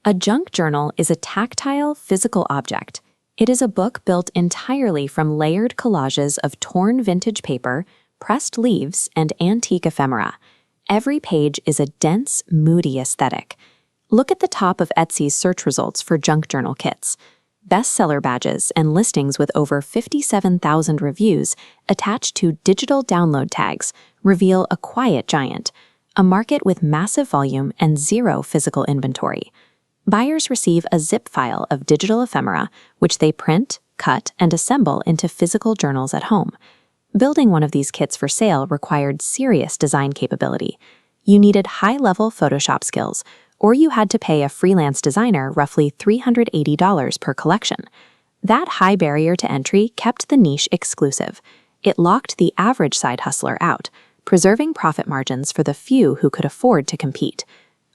A junk journal is a tactile, physical object. It is a book built entirely from layered collages of torn vintage paper, pressed leaves, and antique ephemera. Every page is a dense, moody aesthetic. Look at the top of Etsy's search results for junk journal kits. Bestseller badges and listings with over 57,000 reviews attached to digital download tags reveal a quiet giant, a market with massive volume and zero physical inventory. Buyers receive a zip file of digital ephemera, which they print, cut, and assemble into physical journals at home. Building one of these kits for sale required serious design capability. You needed high-level Photoshop skills, or you had to pay a freelance designer roughly $380 per collection. That high barrier to entry kept the niche exclusive. It locked the average side hustler out, preserving profit margins for the few who could afford to compete.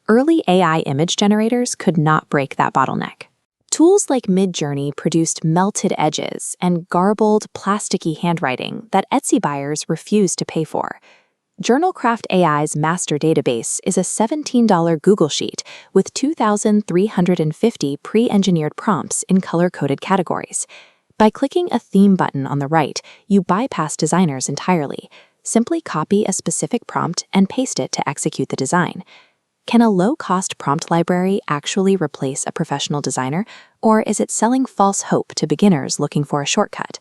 Early AI image generators could not break that bottleneck. Tools like Midjourney produced melted edges and garbled, plasticky handwriting that Etsy buyers refused to pay for. JournalCraft AI's master database is a $17 Google Sheet with 2,350 pre-engineered prompts in color-coded categories. By clicking a theme button on the right, you bypass designers entirely. Simply copy a specific prompt and paste it to execute the design. Can a low-cost prompt library actually replace a professional designer, or is it selling false hope to beginners looking for a shortcut?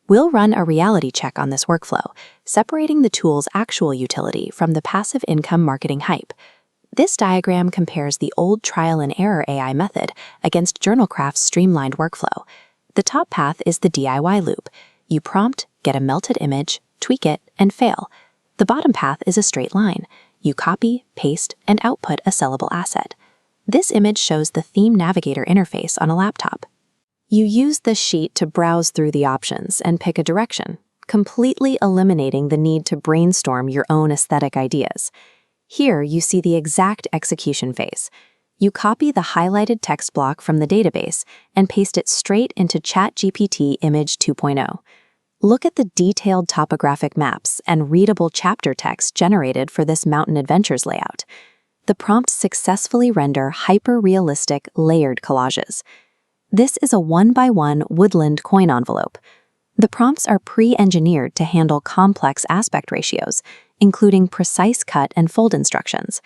We'll run a reality check on this workflow, separating the tool's actual utility from the passive income marketing hype. This diagram compares the old trial-and-error AI method against JournalCraft's streamlined workflow. The top path is the DIY loop. You prompt, get a melted image, tweak it, and fail. The bottom path is a straight line. You copy, paste, and output a sellable asset. This image shows the Theme Navigator interface on a laptop. You use the sheet to browse through the options and pick a direction, completely eliminating the need to brainstorm your own aesthetic ideas. Here, you see the exact execution phase. You copy the highlighted text block from the database and paste it straight into ChatGPT Image 2.0. Look at the detailed topographic maps and readable chapter text generated for this Mountain Adventures layout. The prompts successfully render hyper-realistic, layered collages. This is a 1x1 woodland coin envelope. The prompts are pre-engineered to handle complex aspect ratios, including precise cut and fold instructions.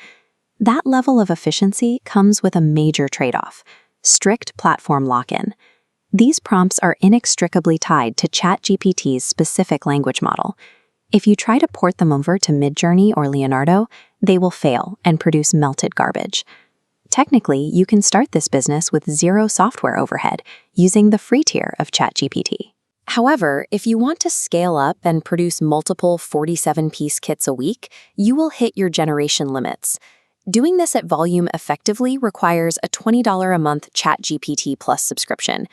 That level of efficiency comes with a major trade-off: strict platform lock-in. These prompts are inextricably tied to ChatGPT's specific language model. If you try to port them over to Midjourney or Leonardo, they will fail and produce melted garbage. Technically, you can start this business with zero software overhead using the free tier of ChatGPT. However, if you want to scale up and produce multiple 47-piece kits a week, you will hit your generation limits. Doing this at volume effectively requires a $20 a month ChatGPT Plus subscription.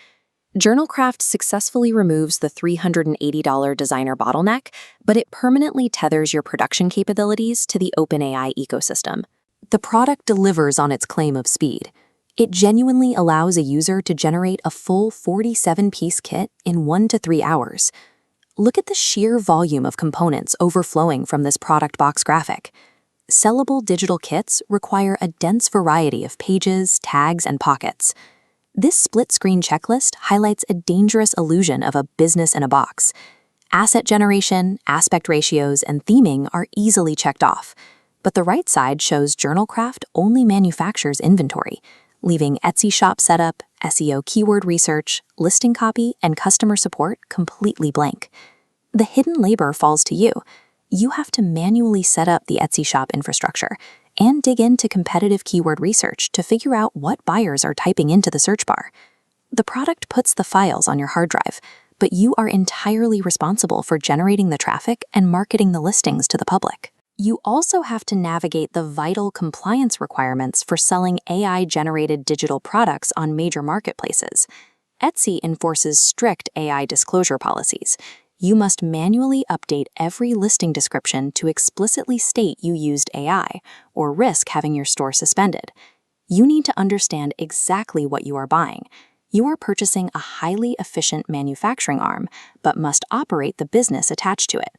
JournalCraft successfully removes the $380 designer bottleneck, but it permanently tethers your production capabilities to the OpenAI ecosystem. The product delivers on its claim of speed. It genuinely allows a user to generate a full 47-piece kit in 1 to 3 hours. Look at the sheer volume of components overflowing from this product box graphic. Sellable digital kits require a dense variety of pages, tags, and pockets. This split-screen checklist highlights a dangerous illusion of a business in a box. Asset generation, aspect ratios, and theming are easily checked off, but the right side shows JournalCraft only manufactures inventory, leaving Etsy shop setup, SEO keyword research, listing copy, and customer support completely blank. The hidden labor falls to you. You have to manually set up the Etsy shop infrastructure and dig into competitive keyword research to figure out what buyers are typing into the search bar. The product puts the files on your hard drive, but you are entirely responsible for generating the traffic and marketing the listings to the public. You also have to navigate the vital compliance requirements for selling AI-generated digital products on major marketplaces. Etsy enforces strict AI disclosure policies. You must manually update every listing description to explicitly state you used AI, or risk having your store suspended. You need to understand exactly what you are buying. You are purchasing a highly efficient manufacturing arm, but must operate the business attached to it.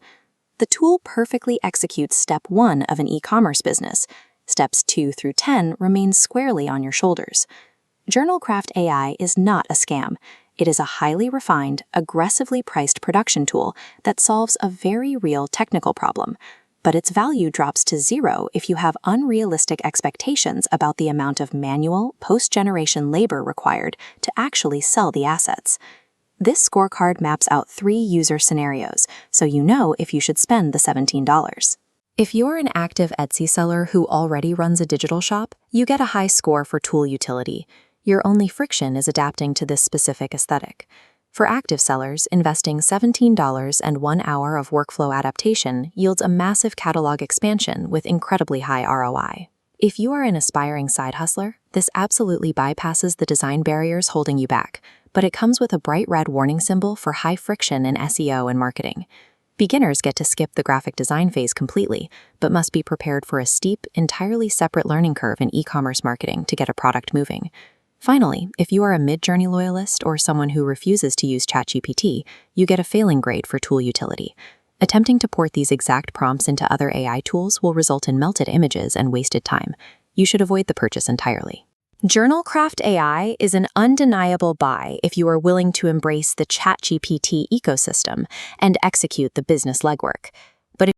The tool perfectly executes step 1 of an e-commerce business. Steps 2 through 10 remain squarely on your shoulders. JournalCraft AI is not a scam. It is a highly refined, aggressively priced production tool that solves a very real technical problem. But its value drops to zero if you have unrealistic expectations about the amount of manual, post-generation labor required to actually sell the assets. This scorecard maps out 3 user scenarios, so you know if you should spend the $17. If you're an active Etsy seller who already runs a digital shop, you get a high score for tool utility. Your only friction is adapting to this specific aesthetic. For active sellers, investing $17 and 1 hour of workflow adaptation yields a massive catalog expansion with incredibly high ROI. If you are an aspiring side hustler, this absolutely bypasses the design barriers holding you back, but it comes with a bright red warning symbol for high friction in SEO and marketing. Beginners get to skip the graphic design phase completely, but must be prepared for a steep, entirely separate learning curve in e-commerce marketing to get a product moving. Finally, if you are a mid-journey loyalist or someone who refuses to use ChatGPT, you get a failing grade for tool utility. Attempting to port these exact prompts into other AI tools will result in melted images and wasted time. You should avoid the purchase entirely. JournalCraft AI is an undeniable buy if you are willing to embrace the ChatGPT ecosystem and execute the business legwork.